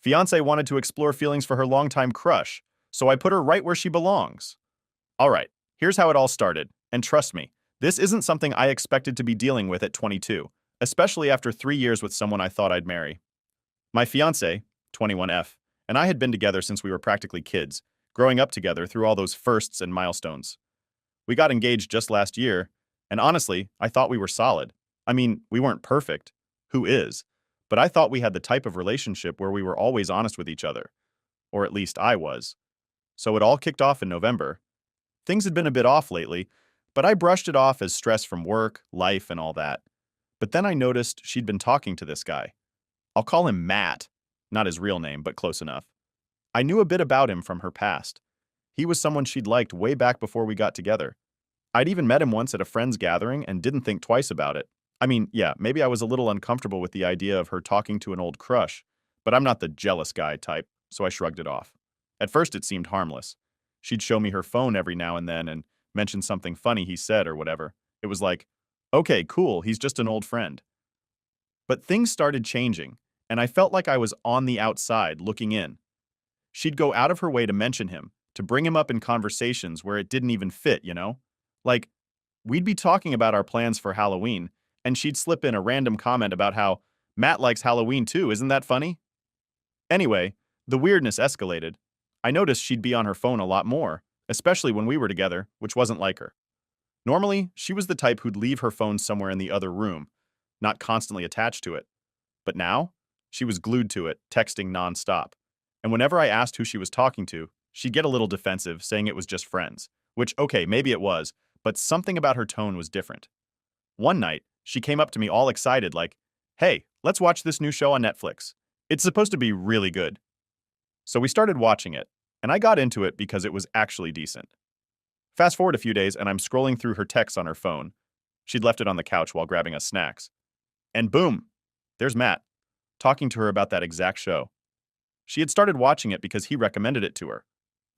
Fiancée wanted to explore feelings for her longtime crush, so I put her right where she belongs. All right, here's how it all started, and trust me, this isn't something I expected to be dealing with at 22, especially after 3 years with someone I thought I'd marry. My fiancée, 21F, and I had been together since we were practically kids, growing up together through all those firsts and milestones. We got engaged just last year, and honestly, I thought we were solid. I mean, we weren't perfect. Who is? But I thought we had the type of relationship where we were always honest with each other. Or at least I was. So it all kicked off in November. Things had been a bit off lately, but I brushed it off as stress from work, life, and all that. But then I noticed she'd been talking to this guy. I'll call him Matt. Not his real name, but close enough. I knew a bit about him from her past. He was someone she'd liked way back before we got together. I'd even met him once at a friend's gathering and didn't think twice about it. I mean, yeah, maybe I was a little uncomfortable with the idea of her talking to an old crush, but I'm not the jealous guy type, so I shrugged it off. At first it seemed harmless. She'd show me her phone every now and then and mention something funny he said or whatever. It was like, okay, cool, he's just an old friend. But things started changing, and I felt like I was on the outside looking in. She'd go out of her way to mention him, to bring him up in conversations where it didn't even fit, you know? Like, we'd be talking about our plans for Halloween, and she'd slip in a random comment about how Matt likes Halloween too, isn't that funny? Anyway, the weirdness escalated. I noticed she'd be on her phone a lot more, especially when we were together, which wasn't like her. Normally, she was the type who'd leave her phone somewhere in the other room, not constantly attached to it. But now, she was glued to it, texting nonstop. And whenever I asked who she was talking to, she'd get a little defensive, saying it was just friends. Which, okay, maybe it was, but something about her tone was different. One night, she came up to me all excited, like, hey, let's watch this new show on Netflix. It's supposed to be really good. So we started watching it, and I got into it because it was actually decent. Fast forward a few days, and I'm scrolling through her texts on her phone. She'd left it on the couch while grabbing us snacks. And boom, there's Matt, talking to her about that exact show. She had started watching it because he recommended it to her.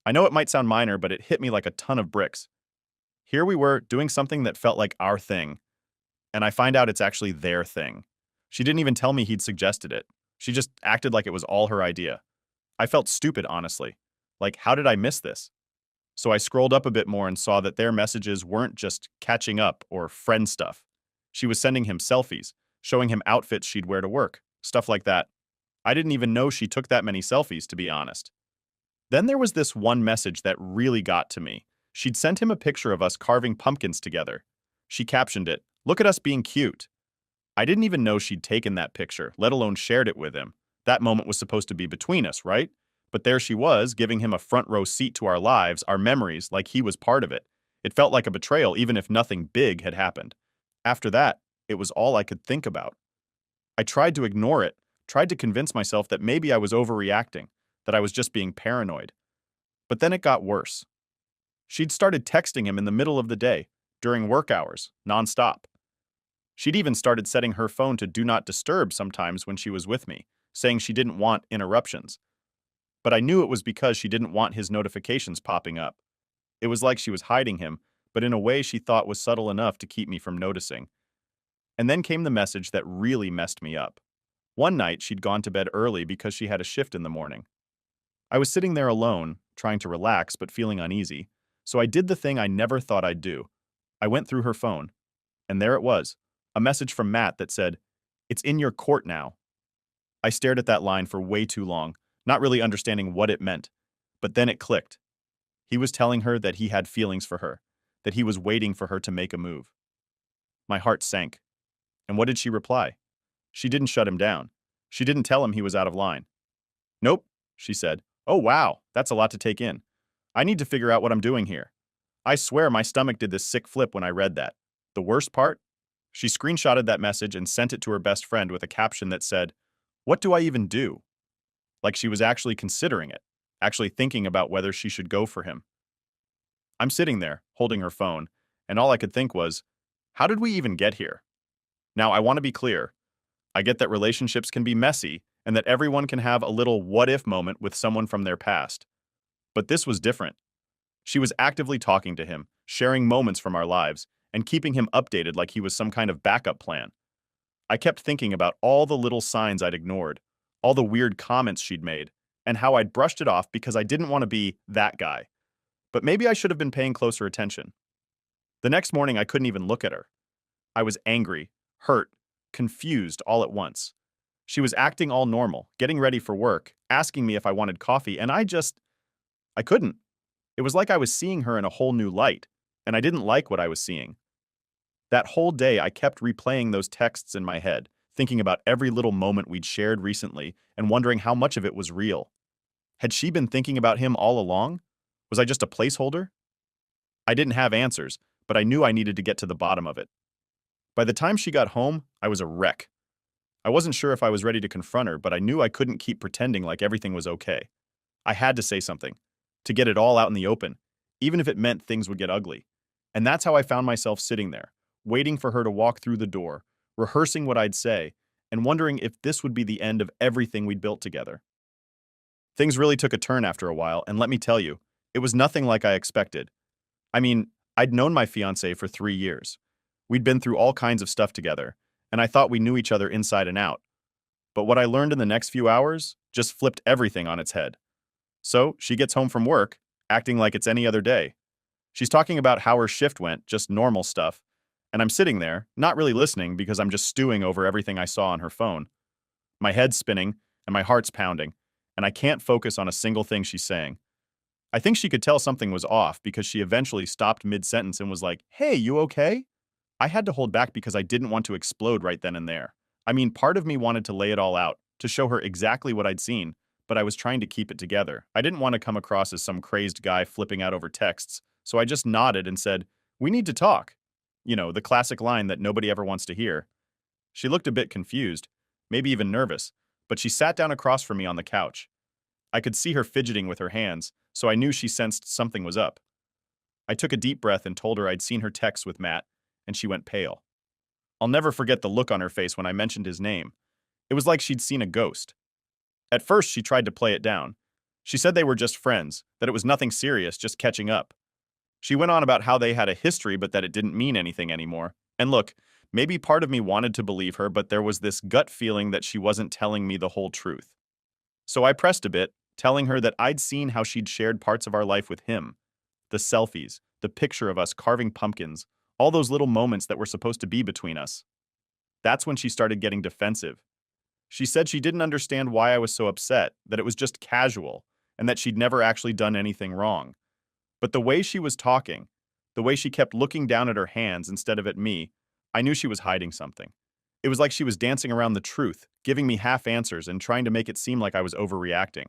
I know it might sound minor, but it hit me like a ton of bricks. Here we were, doing something that felt like our thing, and I find out it's actually their thing. She didn't even tell me he'd suggested it. She just acted like it was all her idea. I felt stupid, honestly. Like, how did I miss this? So I scrolled up a bit more and saw that their messages weren't just catching up or friend stuff. She was sending him selfies, showing him outfits she'd wear to work, stuff like that. I didn't even know she took that many selfies, to be honest. Then there was this one message that really got to me. She'd sent him a picture of us carving pumpkins together. She captioned it, "Look at us being cute." I didn't even know she'd taken that picture, let alone shared it with him. That moment was supposed to be between us, right? But there she was, giving him a front row seat to our lives, our memories, like he was part of it. It felt like a betrayal, even if nothing big had happened. After that, it was all I could think about. I tried to ignore it, tried to convince myself that maybe I was overreacting, that I was just being paranoid. But then it got worse. She'd started texting him in the middle of the day, during work hours, nonstop. She'd even started setting her phone to do not disturb sometimes when she was with me, saying she didn't want interruptions. But I knew it was because she didn't want his notifications popping up. It was like she was hiding him, but in a way she thought was subtle enough to keep me from noticing. And then came the message that really messed me up. One night, she'd gone to bed early because she had a shift in the morning. I was sitting there alone, trying to relax but feeling uneasy, so I did the thing I never thought I'd do. I went through her phone, and there it was, a message from Matt that said, "It's in your court now." I stared at that line for way too long, not really understanding what it meant. But then it clicked. He was telling her that he had feelings for her, that he was waiting for her to make a move. My heart sank. And what did she reply? She didn't shut him down. She didn't tell him he was out of line. "Nope," she said. "Oh wow, that's a lot to take in. I need to figure out what I'm doing here." I swear my stomach did this sick flip when I read that. The worst part? She screenshotted that message and sent it to her best friend with a caption that said, "What do I even do?" Like she was actually considering it, actually thinking about whether she should go for him. I'm sitting there, holding her phone, and all I could think was, how did we even get here? Now, I want to be clear. I get that relationships can be messy and that everyone can have a little what-if moment with someone from their past. But this was different. She was actively talking to him, sharing moments from our lives, and keeping him updated like he was some kind of backup plan. I kept thinking about all the little signs I'd ignored, all the weird comments she'd made, and how I'd brushed it off because I didn't want to be that guy. But maybe I should have been paying closer attention. The next morning, I couldn't even look at her. I was angry, hurt, confused all at once. She was acting all normal, getting ready for work, asking me if I wanted coffee, and I couldn't. It was like I was seeing her in a whole new light, and I didn't like what I was seeing. That whole day, I kept replaying those texts in my head, thinking about every little moment we'd shared recently and wondering how much of it was real. Had she been thinking about him all along? Was I just a placeholder? I didn't have answers, but I knew I needed to get to the bottom of it. By the time she got home, I was a wreck. I wasn't sure if I was ready to confront her, but I knew I couldn't keep pretending like everything was okay. I had to say something, to get it all out in the open, even if it meant things would get ugly. And that's how I found myself sitting there, waiting for her to walk through the door, rehearsing what I'd say, and wondering if this would be the end of everything we'd built together. Things really took a turn after a while, and let me tell you, it was nothing like I expected. I mean, I'd known my fiancée for 3 years. We'd been through all kinds of stuff together, and I thought we knew each other inside and out. But what I learned in the next few hours just flipped everything on its head. So, she gets home from work, acting like it's any other day. She's talking about how her shift went, just normal stuff, and I'm sitting there, not really listening because I'm just stewing over everything I saw on her phone. My head's spinning, and my heart's pounding, and I can't focus on a single thing she's saying. I think she could tell something was off because she eventually stopped mid-sentence and was like, "Hey, you okay?" I had to hold back because I didn't want to explode right then and there. I mean, part of me wanted to lay it all out, to show her exactly what I'd seen, but I was trying to keep it together. I didn't want to come across as some crazed guy flipping out over texts, so I just nodded and said, "We need to talk." You know, the classic line that nobody ever wants to hear. She looked a bit confused, maybe even nervous, but she sat down across from me on the couch. I could see her fidgeting with her hands, so I knew she sensed something was up. I took a deep breath and told her I'd seen her text with Matt, and she went pale. I'll never forget the look on her face when I mentioned his name. It was like she'd seen a ghost. At first, she tried to play it down. She said they were just friends, that it was nothing serious, just catching up. She went on about how they had a history but that it didn't mean anything anymore. And look, maybe part of me wanted to believe her, but there was this gut feeling that she wasn't telling me the whole truth. So I pressed a bit, telling her that I'd seen how she'd shared parts of our life with him. The selfies, the picture of us carving pumpkins, all those little moments that were supposed to be between us. That's when she started getting defensive. She said she didn't understand why I was so upset, that it was just casual, and that she'd never actually done anything wrong. But the way she was talking, the way she kept looking down at her hands instead of at me, I knew she was hiding something. It was like she was dancing around the truth, giving me half answers and trying to make it seem like I was overreacting.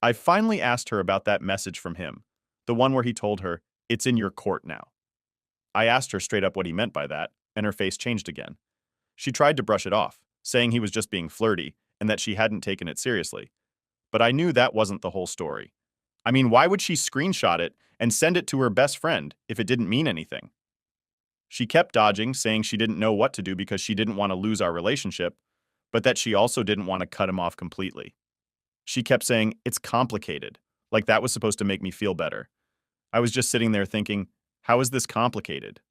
I finally asked her about that message from him, the one where he told her, "It's in your court now." I asked her straight up what he meant by that, and her face changed again. She tried to brush it off, saying he was just being flirty and that she hadn't taken it seriously. But I knew that wasn't the whole story. I mean, why would she screenshot it and send it to her best friend if it didn't mean anything? She kept dodging, saying she didn't know what to do because she didn't want to lose our relationship, but that she also didn't want to cut him off completely. She kept saying, "It's complicated," like that was supposed to make me feel better. I was just sitting there thinking, how is this complicated?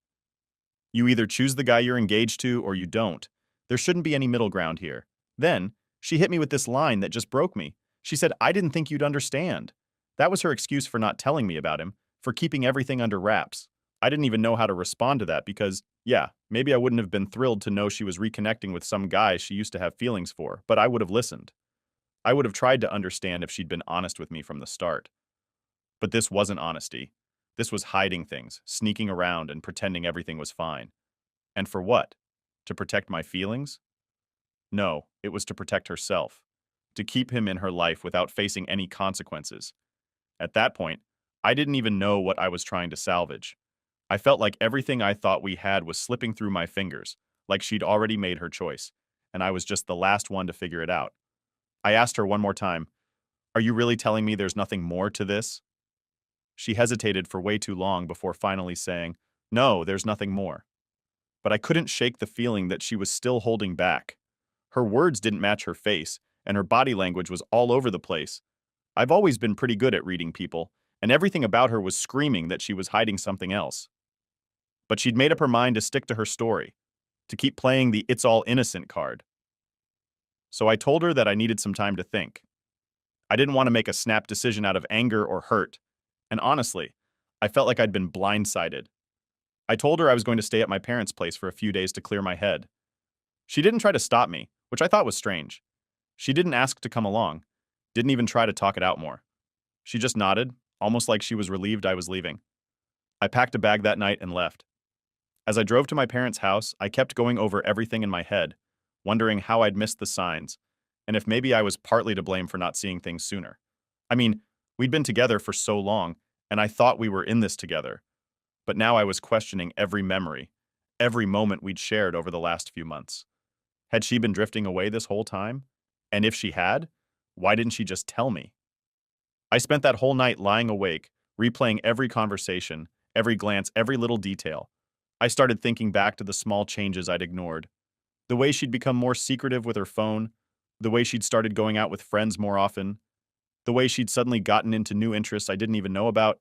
You either choose the guy you're engaged to or you don't. There shouldn't be any middle ground here. Then, she hit me with this line that just broke me. She said, "I didn't think you'd understand." That was her excuse for not telling me about him, for keeping everything under wraps. I didn't even know how to respond to that because, yeah, maybe I wouldn't have been thrilled to know she was reconnecting with some guy she used to have feelings for, but I would have listened. I would have tried to understand if she'd been honest with me from the start. But this wasn't honesty. This was hiding things, sneaking around and pretending everything was fine. And for what? To protect my feelings? No, it was to protect herself. To keep him in her life without facing any consequences. At that point, I didn't even know what I was trying to salvage. I felt like everything I thought we had was slipping through my fingers, like she'd already made her choice, and I was just the last one to figure it out. I asked her one more time, "Are you really telling me there's nothing more to this?" She hesitated for way too long before finally saying, "No, there's nothing more." But I couldn't shake the feeling that she was still holding back. Her words didn't match her face, and her body language was all over the place. I've always been pretty good at reading people, and everything about her was screaming that she was hiding something else. But she'd made up her mind to stick to her story, to keep playing the "it's all innocent" card. So I told her that I needed some time to think. I didn't want to make a snap decision out of anger or hurt. And honestly, I felt like I'd been blindsided. I told her I was going to stay at my parents' place for a few days to clear my head. She didn't try to stop me, which I thought was strange. She didn't ask to come along, didn't even try to talk it out more. She just nodded, almost like she was relieved I was leaving. I packed a bag that night and left. As I drove to my parents' house, I kept going over everything in my head, wondering how I'd missed the signs, and if maybe I was partly to blame for not seeing things sooner. I mean, we'd been together for so long, and I thought we were in this together. But now I was questioning every memory, every moment we'd shared over the last few months. Had she been drifting away this whole time? And if she had, why didn't she just tell me? I spent that whole night lying awake, replaying every conversation, every glance, every little detail. I started thinking back to the small changes I'd ignored. The way she'd become more secretive with her phone, the way she'd started going out with friends more often, the way she'd suddenly gotten into new interests I didn't even know about.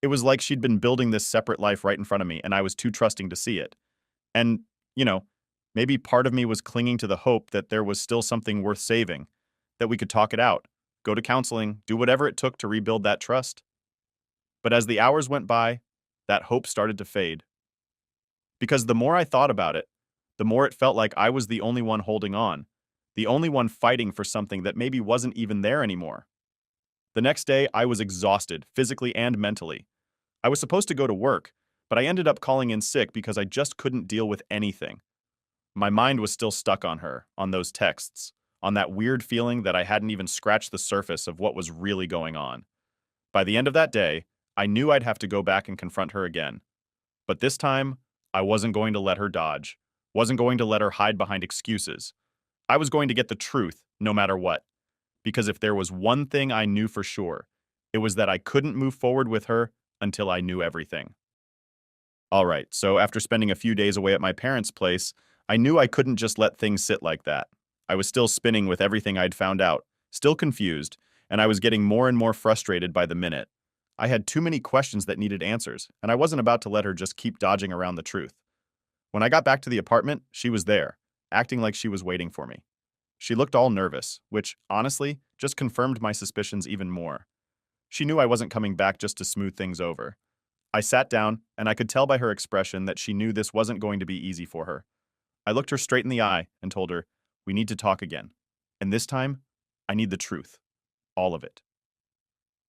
It was like she'd been building this separate life right in front of me, and I was too trusting to see it. And, you know, maybe part of me was clinging to the hope that there was still something worth saving, that we could talk it out, go to counseling, do whatever it took to rebuild that trust. But as the hours went by, that hope started to fade. Because the more I thought about it, the more it felt like I was the only one holding on, the only one fighting for something that maybe wasn't even there anymore. The next day, I was exhausted, physically and mentally. I was supposed to go to work, but I ended up calling in sick because I just couldn't deal with anything. My mind was still stuck on her, on those texts, on that weird feeling that I hadn't even scratched the surface of what was really going on. By the end of that day, I knew I'd have to go back and confront her again. But this time, I wasn't going to let her dodge, wasn't going to let her hide behind excuses. I was going to get the truth, no matter what. Because if there was one thing I knew for sure, it was that I couldn't move forward with her until I knew everything. All right, so after spending a few days away at my parents' place, I knew I couldn't just let things sit like that. I was still spinning with everything I'd found out, still confused, and I was getting more and more frustrated by the minute. I had too many questions that needed answers, and I wasn't about to let her just keep dodging around the truth. When I got back to the apartment, she was there, acting like she was waiting for me. She looked all nervous, which, honestly, just confirmed my suspicions even more. She knew I wasn't coming back just to smooth things over. I sat down, and I could tell by her expression that she knew this wasn't going to be easy for her. I looked her straight in the eye and told her, "We need to talk again. And this time, I need the truth. All of it."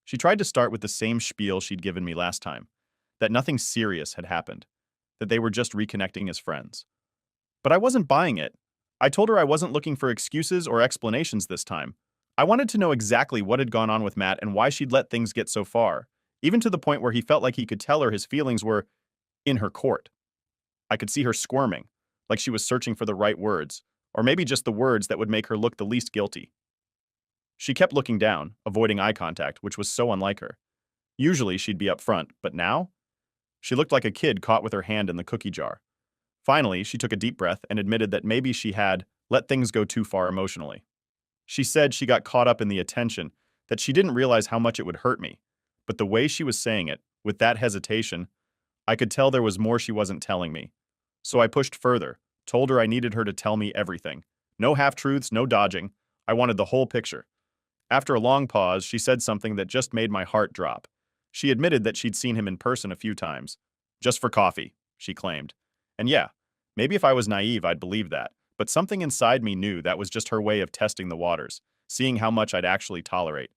She tried to start with the same spiel she'd given me last time, that nothing serious had happened, that they were just reconnecting as friends. But I wasn't buying it. I told her I wasn't looking for excuses or explanations this time. I wanted to know exactly what had gone on with Matt and why she'd let things get so far, even to the point where he felt like he could tell her his feelings were in her court. I could see her squirming, like she was searching for the right words, or maybe just the words that would make her look the least guilty. She kept looking down, avoiding eye contact, which was so unlike her. Usually she'd be up front, but now? She looked like a kid caught with her hand in the cookie jar. Finally, she took a deep breath and admitted that maybe she had let things go too far emotionally. She said she got caught up in the attention, that she didn't realize how much it would hurt me. But the way she was saying it, with that hesitation, I could tell there was more she wasn't telling me. So I pushed further, told her I needed her to tell me everything. No half-truths, no dodging. I wanted the whole picture. After a long pause, she said something that just made my heart drop. She admitted that she'd seen him in person a few times. Just for coffee, she claimed. And yeah, maybe if I was naive, I'd believe that. But something inside me knew that was just her way of testing the waters, seeing how much I'd actually tolerate.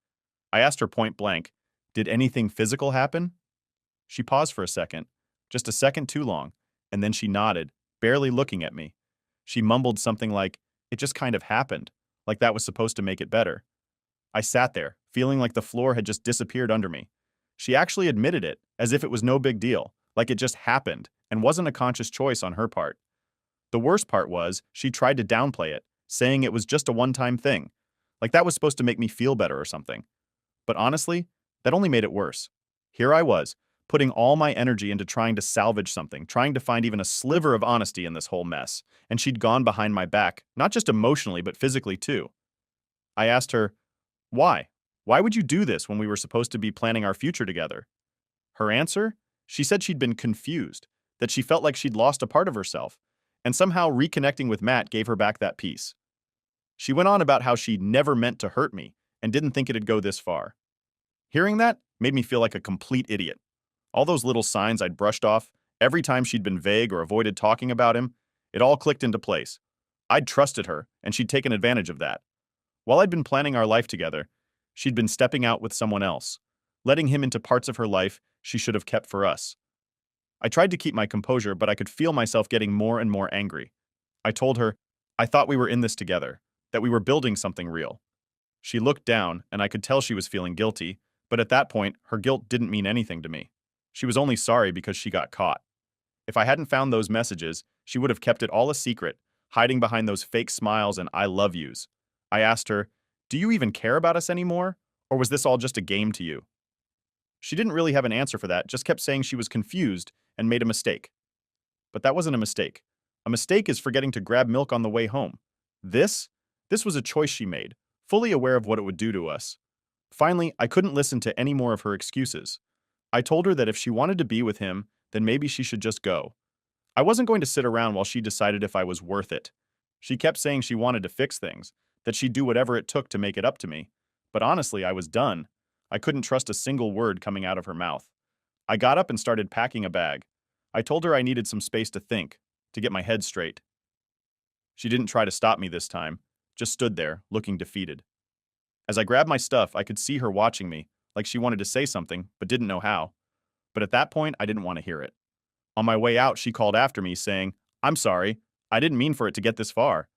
I asked her point blank, "Did anything physical happen?" She paused for a second, just a second too long, and then she nodded, barely looking at me. She mumbled something like, "It just kind of happened," like that was supposed to make it better. I sat there, feeling like the floor had just disappeared under me. She actually admitted it, as if it was no big deal, like it just happened, and wasn't a conscious choice on her part. The worst part was, she tried to downplay it, saying it was just a one-time thing, like that was supposed to make me feel better or something. But honestly, that only made it worse. Here I was, putting all my energy into trying to salvage something, trying to find even a sliver of honesty in this whole mess, and she'd gone behind my back, not just emotionally, but physically too. I asked her, "Why? Why would you do this when we were supposed to be planning our future together?" Her answer? She said she'd been confused, that she felt like she'd lost a part of herself, and somehow reconnecting with Matt gave her back that peace. She went on about how she never meant to hurt me and didn't think it'd go this far. Hearing that made me feel like a complete idiot. All those little signs I'd brushed off, every time she'd been vague or avoided talking about him, it all clicked into place. I'd trusted her, and she'd taken advantage of that. While I'd been planning our life together, she'd been stepping out with someone else, letting him into parts of her life she should have kept for us. I tried to keep my composure, but I could feel myself getting more and more angry. I told her, I thought we were in this together, that we were building something real. She looked down, and I could tell she was feeling guilty, but at that point, her guilt didn't mean anything to me. She was only sorry because she got caught. If I hadn't found those messages, she would have kept it all a secret, hiding behind those fake smiles and I love yous. I asked her, do you even care about us anymore? Or was this all just a game to you? She didn't really have an answer for that, just kept saying she was confused and made a mistake. But that wasn't a mistake. A mistake is forgetting to grab milk on the way home. This was a choice she made, fully aware of what it would do to us. Finally, I couldn't listen to any more of her excuses. I told her that if she wanted to be with him, then maybe she should just go. I wasn't going to sit around while she decided if I was worth it. She kept saying she wanted to fix things, that she'd do whatever it took to make it up to me. But honestly, I was done. I couldn't trust a single word coming out of her mouth. I got up and started packing a bag. I told her I needed some space to think, to get my head straight. She didn't try to stop me this time, just stood there, looking defeated. As I grabbed my stuff, I could see her watching me, like she wanted to say something, but didn't know how. But at that point, I didn't want to hear it. On my way out, she called after me, saying, I'm sorry, I didn't mean for it to get this far.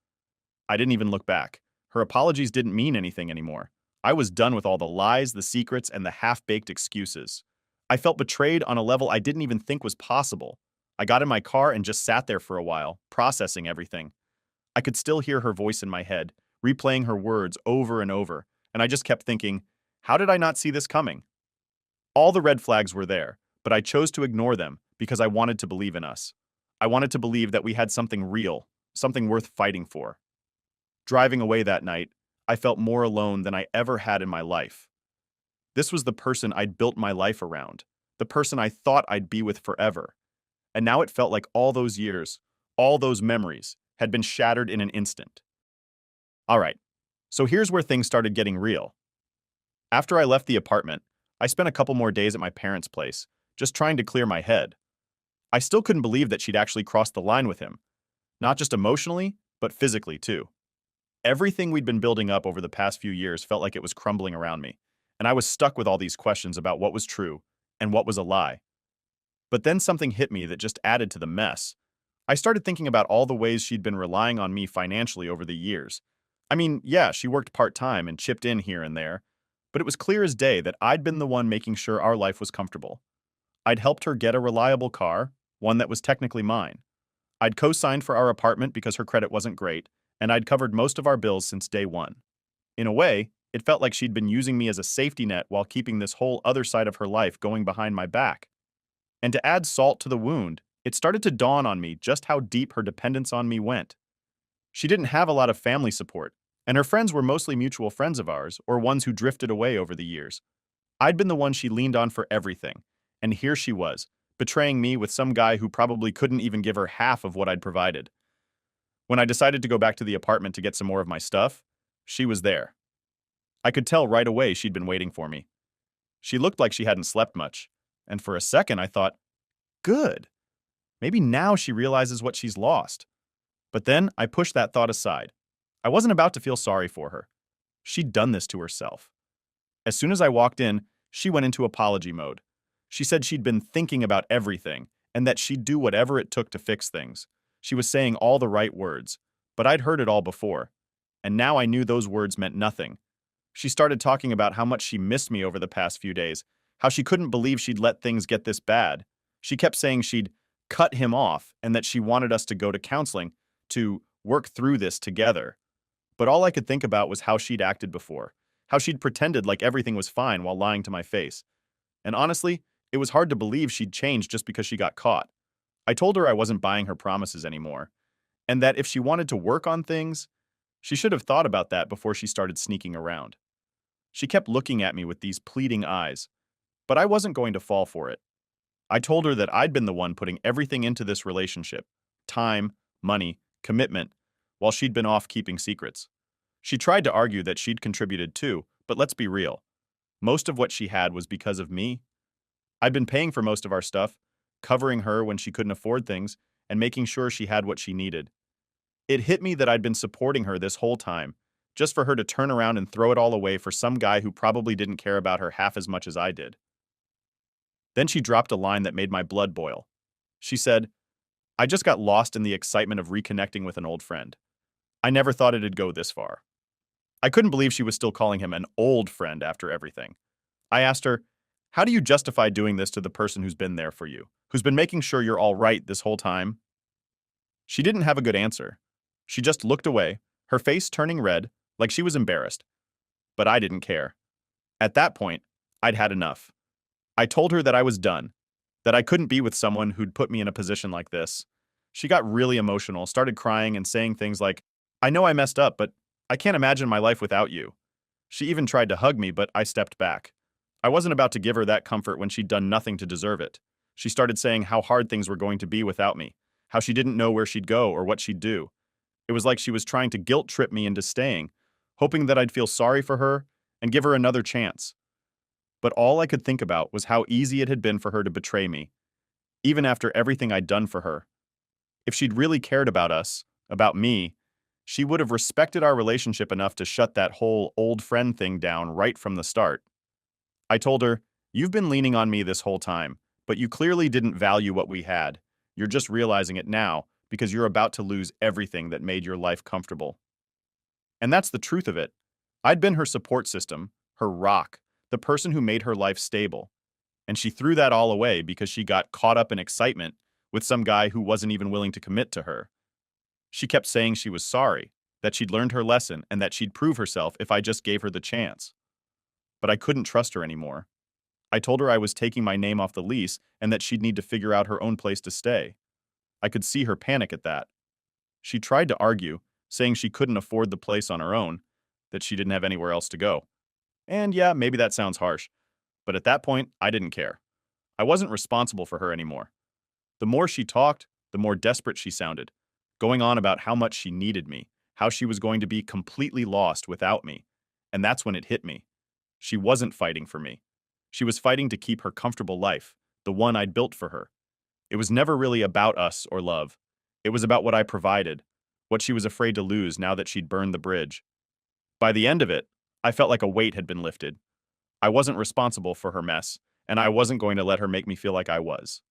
I didn't even look back. Her apologies didn't mean anything anymore. I was done with all the lies, the secrets, and the half-baked excuses. I felt betrayed on a level I didn't even think was possible. I got in my car and just sat there for a while, processing everything. I could still hear her voice in my head, replaying her words over and over, and I just kept thinking, how did I not see this coming? All the red flags were there, but I chose to ignore them because I wanted to believe in us. I wanted to believe that we had something real, something worth fighting for. Driving away that night, I felt more alone than I ever had in my life. This was the person I'd built my life around, the person I thought I'd be with forever. And now it felt like all those years, all those memories, had been shattered in an instant. All right, so here's where things started getting real. After I left the apartment, I spent a couple more days at my parents' place, just trying to clear my head. I still couldn't believe that she'd actually crossed the line with him, not just emotionally, but physically too. Everything we'd been building up over the past few years felt like it was crumbling around me, and I was stuck with all these questions about what was true and what was a lie. But then something hit me that just added to the mess. I started thinking about all the ways she'd been relying on me financially over the years. I mean, yeah, she worked part-time and chipped in here and there, but it was clear as day that I'd been the one making sure our life was comfortable. I'd helped her get a reliable car, one that was technically mine. I'd co-signed for our apartment because her credit wasn't great, and I'd covered most of our bills since day one. In a way, it felt like she'd been using me as a safety net while keeping this whole other side of her life going behind my back. And to add salt to the wound, it started to dawn on me just how deep her dependence on me went. She didn't have a lot of family support, and her friends were mostly mutual friends of ours or ones who drifted away over the years. I'd been the one she leaned on for everything, and here she was, betraying me with some guy who probably couldn't even give her half of what I'd provided. When I decided to go back to the apartment to get some more of my stuff, she was there. I could tell right away she'd been waiting for me. She looked like she hadn't slept much, and for a second I thought, good. Maybe now she realizes what she's lost. But then I pushed that thought aside. I wasn't about to feel sorry for her. She'd done this to herself. As soon as I walked in, she went into apology mode. She said she'd been thinking about everything and that she'd do whatever it took to fix things. She was saying all the right words, but I'd heard it all before, and now I knew those words meant nothing. She started talking about how much she missed me over the past few days, how she couldn't believe she'd let things get this bad. She kept saying she'd cut him off and that she wanted us to go to counseling to work through this together. But all I could think about was how she'd acted before, how she'd pretended like everything was fine while lying to my face. And honestly, it was hard to believe she'd changed just because she got caught. I told her I wasn't buying her promises anymore, and that if she wanted to work on things, she should have thought about that before she started sneaking around. She kept looking at me with these pleading eyes, but I wasn't going to fall for it. I told her that I'd been the one putting everything into this relationship, time, money, commitment, while she'd been off keeping secrets. She tried to argue that she'd contributed too, but let's be real. Most of what she had was because of me. I'd been paying for most of our stuff, covering her when she couldn't afford things, and making sure she had what she needed. It hit me that I'd been supporting her this whole time, just for her to turn around and throw it all away for some guy who probably didn't care about her half as much as I did. Then she dropped a line that made my blood boil. She said, "I just got lost in the excitement of reconnecting with an old friend. I never thought it'd go this far." I couldn't believe she was still calling him an old friend after everything. I asked her, "How do you justify doing this to the person who's been there for you, who's been making sure you're all right this whole time?" She didn't have a good answer. She just looked away, her face turning red, like she was embarrassed. But I didn't care. At that point, I'd had enough. I told her that I was done, that I couldn't be with someone who'd put me in a position like this. She got really emotional, started crying and saying things like, "I know I messed up, but I can't imagine my life without you." She even tried to hug me, but I stepped back. I wasn't about to give her that comfort when she'd done nothing to deserve it. She started saying how hard things were going to be without me, how she didn't know where she'd go or what she'd do. It was like she was trying to guilt trip me into staying, hoping that I'd feel sorry for her and give her another chance. But all I could think about was how easy it had been for her to betray me, even after everything I'd done for her. If she'd really cared about us, about me, she would have respected our relationship enough to shut that whole old friend thing down right from the start. I told her, "You've been leaning on me this whole time, but you clearly didn't value what we had. You're just realizing it now because you're about to lose everything that made your life comfortable." And that's the truth of it. I'd been her support system, her rock, the person who made her life stable. And she threw that all away because she got caught up in excitement with some guy who wasn't even willing to commit to her. She kept saying she was sorry, that she'd learned her lesson, and that she'd prove herself if I just gave her the chance. But I couldn't trust her anymore. I told her I was taking my name off the lease and that she'd need to figure out her own place to stay. I could see her panic at that. She tried to argue, saying she couldn't afford the place on her own, that she didn't have anywhere else to go. And yeah, maybe that sounds harsh, but at that point, I didn't care. I wasn't responsible for her anymore. The more she talked, the more desperate she sounded, going on about how much she needed me, how she was going to be completely lost without me. And that's when it hit me. She wasn't fighting for me. She was fighting to keep her comfortable life, the one I'd built for her. It was never really about us or love. It was about what I provided, what she was afraid to lose now that she'd burned the bridge. By the end of it, I felt like a weight had been lifted. I wasn't responsible for her mess, and I wasn't going to let her make me feel like I was.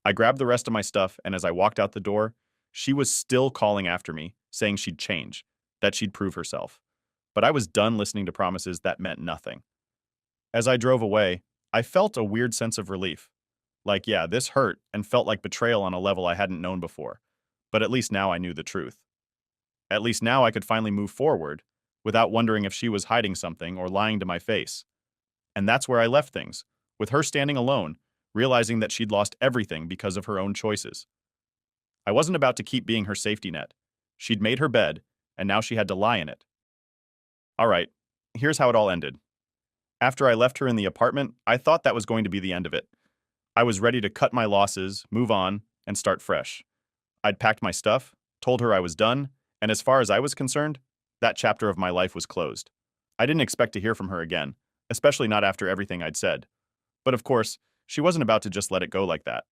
I grabbed the rest of my stuff, and as I walked out the door, she was still calling after me, saying she'd change, that she'd prove herself. But I was done listening to promises that meant nothing. As I drove away, I felt a weird sense of relief. Like, yeah, this hurt and felt like betrayal on a level I hadn't known before. But at least now I knew the truth. At least now I could finally move forward, without wondering if she was hiding something or lying to my face. And that's where I left things, with her standing alone, realizing that she'd lost everything because of her own choices. I wasn't about to keep being her safety net. She'd made her bed, and now she had to lie in it. All right, here's how it all ended. After I left her in the apartment, I thought that was going to be the end of it. I was ready to cut my losses, move on, and start fresh. I'd packed my stuff, told her I was done, and as far as I was concerned, that chapter of my life was closed. I didn't expect to hear from her again, especially not after everything I'd said. But of course, she wasn't about to just let it go like that.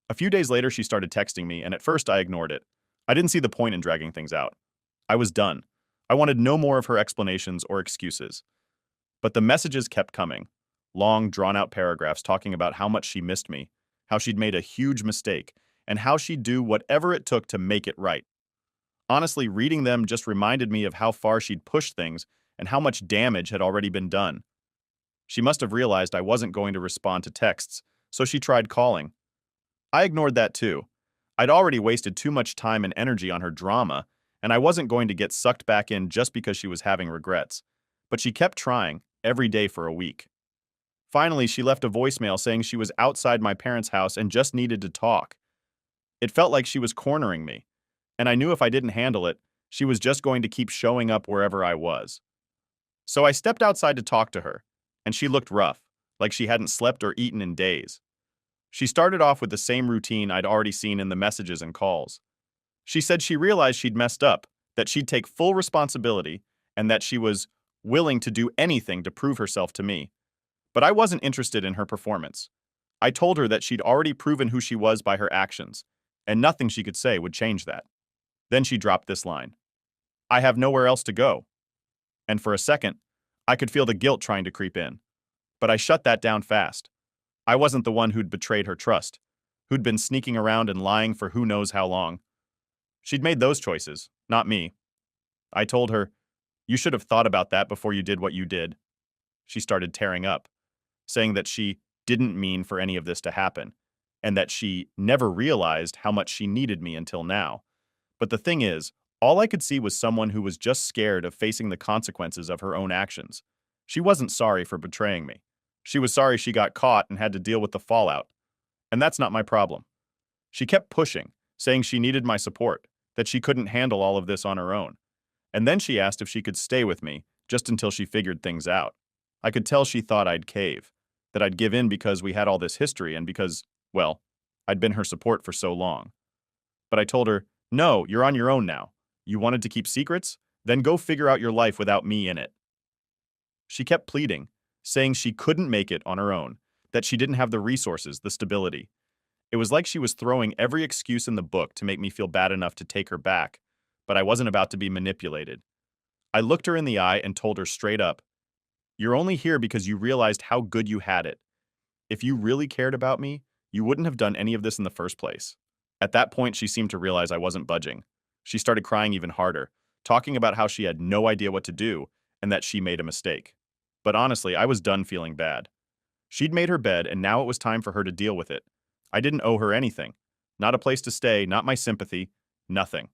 A few days later, she started texting me, and at first I ignored it. I didn't see the point in dragging things out. I was done. I wanted no more of her explanations or excuses. But the messages kept coming. Long, drawn-out paragraphs talking about how much she missed me, how she'd made a huge mistake, and how she'd do whatever it took to make it right. Honestly, reading them just reminded me of how far she'd pushed things and how much damage had already been done. She must have realized I wasn't going to respond to texts, so she tried calling. I ignored that too. I'd already wasted too much time and energy on her drama, and I wasn't going to get sucked back in just because she was having regrets. But she kept trying, every day for a week. Finally, she left a voicemail saying she was outside my parents' house and just needed to talk. It felt like she was cornering me, and I knew if I didn't handle it, she was just going to keep showing up wherever I was. So I stepped outside to talk to her, and she looked rough, like she hadn't slept or eaten in days. She started off with the same routine I'd already seen in the messages and calls. She said she realized she'd messed up, that she'd take full responsibility, and that she was willing to do anything to prove herself to me. But I wasn't interested in her performance. I told her that she'd already proven who she was by her actions, and nothing she could say would change that. Then she dropped this line: "I have nowhere else to go." And for a second, I could feel the guilt trying to creep in. But I shut that down fast. I wasn't the one who'd betrayed her trust, who'd been sneaking around and lying for who knows how long. She'd made those choices, not me. I told her, "You should have thought about that before you did what you did." She started tearing up, saying that she didn't mean for any of this to happen, and that she never realized how much she needed me until now. But the thing is, all I could see was someone who was just scared of facing the consequences of her own actions. She wasn't sorry for betraying me. She was sorry she got caught and had to deal with the fallout. And that's not my problem. She kept pushing, saying she needed my support, that she couldn't handle all of this on her own. And then she asked if she could stay with me, just until she figured things out. I could tell she thought I'd cave, that I'd give in because we had all this history and because, well, I'd been her support for so long. But I told her, "No, you're on your own now. You wanted to keep secrets? Then go figure out your life without me in it." She kept pleading, saying she couldn't make it on her own, that she didn't have the resources, the stability. It was like she was throwing every excuse in the book to make me feel bad enough to take her back, but I wasn't about to be manipulated. I looked her in the eye and told her straight up, "You're only here because you realized how good you had it. If you really cared about me, you wouldn't have done any of this in the first place." At that point, she seemed to realize I wasn't budging. She started crying even harder, talking about how she had no idea what to do and that she made a mistake. But honestly, I was done feeling bad. She'd made her bed, and now it was time for her to deal with it. I didn't owe her anything. Not a place to stay, not my sympathy, nothing.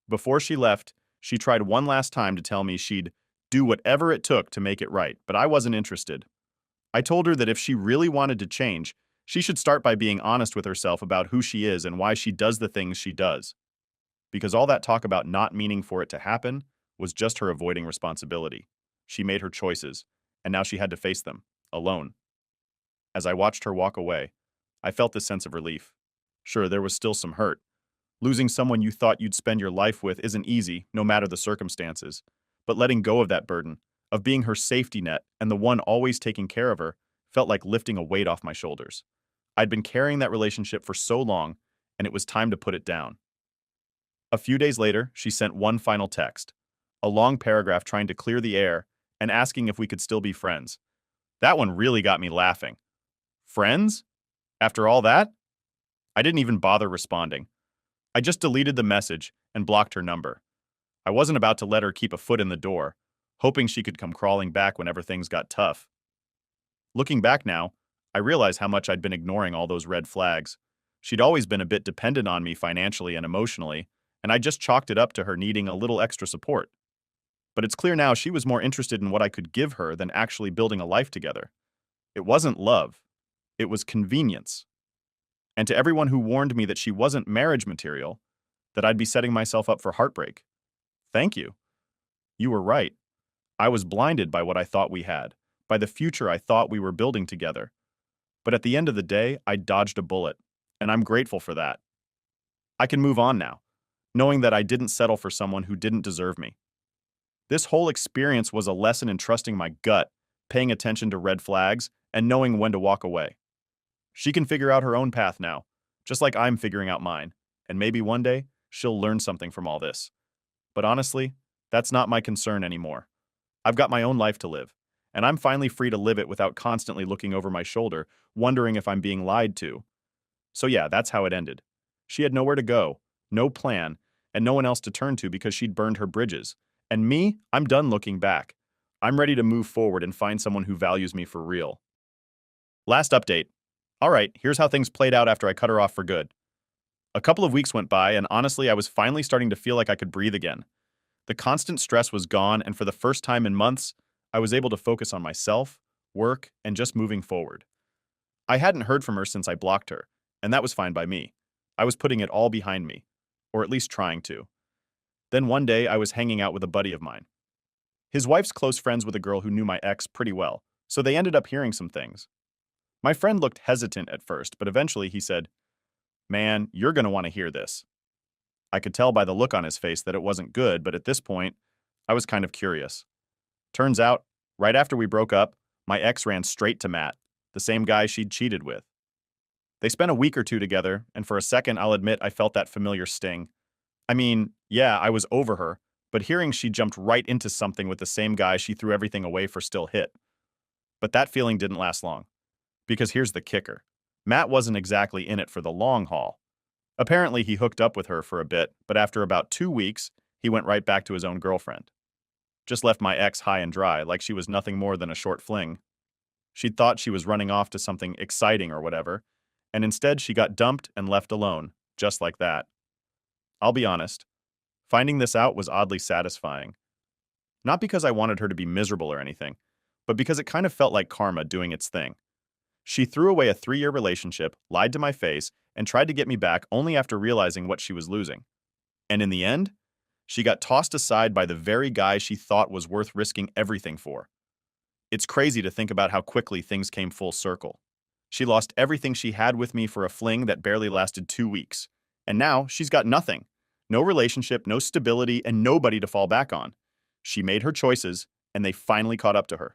Before she left, she tried one last time to tell me she'd do whatever it took to make it right, but I wasn't interested. I told her that if she really wanted to change, she should start by being honest with herself about who she is and why she does the things she does. Because all that talk about not meaning for it to happen was just her avoiding responsibility. She made her choices, and now she had to face them, alone. As I watched her walk away, I felt this sense of relief. Sure, there was still some hurt. Losing someone you thought you'd spend your life with isn't easy, no matter the circumstances. But letting go of that burden, of being her safety net and the one always taking care of her, felt like lifting a weight off my shoulders. I'd been carrying that relationship for so long, and it was time to put it down. A few days later, she sent one final text, a long paragraph trying to clear the air and asking if we could still be friends. That one really got me laughing. Friends? After all that? I didn't even bother responding. I just deleted the message and blocked her number. I wasn't about to let her keep a foot in the door, hoping she could come crawling back whenever things got tough. Looking back now, I realize how much I'd been ignoring all those red flags. She'd always been a bit dependent on me financially and emotionally, and I just chalked it up to her needing a little extra support. But it's clear now she was more interested in what I could give her than actually building a life together. It wasn't love. It was convenience. And to everyone who warned me that she wasn't marriage material, that I'd be setting myself up for heartbreak, thank you. You were right. I was blinded by what I thought we had, by the future I thought we were building together. But at the end of the day, I dodged a bullet, and I'm grateful for that. I can move on now, knowing that I didn't settle for someone who didn't deserve me. This whole experience was a lesson in trusting my gut, paying attention to red flags, and knowing when to walk away. She can figure out her own path now, just like I'm figuring out mine, and maybe one day she'll learn something from all this. But honestly, that's not my concern anymore. I've got my own life to live, and I'm finally free to live it without constantly looking over my shoulder, wondering if I'm being lied to. So yeah, that's how it ended. She had nowhere to go, no plan, and no one else to turn to because she'd burned her bridges. And me, I'm done looking back. I'm ready to move forward and find someone who values me for real. Last update. All right, here's how things played out after I cut her off for good. A couple of weeks went by, and honestly, I was finally starting to feel like I could breathe again. The constant stress was gone, and for the first time in months, I was able to focus on myself, work, and just moving forward. I hadn't heard from her since I blocked her, and that was fine by me. I was putting it all behind me, or at least trying to. Then one day, I was hanging out with a buddy of mine. His wife's close friends with a girl who knew my ex pretty well, so they ended up hearing some things. My friend looked hesitant at first, but eventually he said, "Man, you're going to want to hear this." I could tell by the look on his face that it wasn't good, but at this point, I was kind of curious. Turns out, right after we broke up, my ex ran straight to Matt, the same guy she'd cheated with. They spent a week or two together, and for a second, I'll admit I felt that familiar sting. I mean, yeah, I was over her, but hearing she jumped right into something with the same guy she threw everything away for still hit. But that feeling didn't last long. Because here's the kicker. Matt wasn't exactly in it for the long haul. Apparently, he hooked up with her for a bit, but after about 2 weeks, he went right back to his own girlfriend. Just left my ex high and dry, like she was nothing more than a short fling. She'd thought she was running off to something exciting or whatever, and instead she got dumped and left alone, just like that. I'll be honest, finding this out was oddly satisfying. Not because I wanted her to be miserable or anything, but because it kind of felt like karma doing its thing. She threw away a 3-year relationship, lied to my face, and tried to get me back only after realizing what she was losing. And in the end, she got tossed aside by the very guy she thought was worth risking everything for. It's crazy to think about how quickly things came full circle. She lost everything she had with me for a fling that barely lasted 2 weeks. And now she's got nothing. No relationship, no stability, and nobody to fall back on. She made her choices, and they finally caught up to her.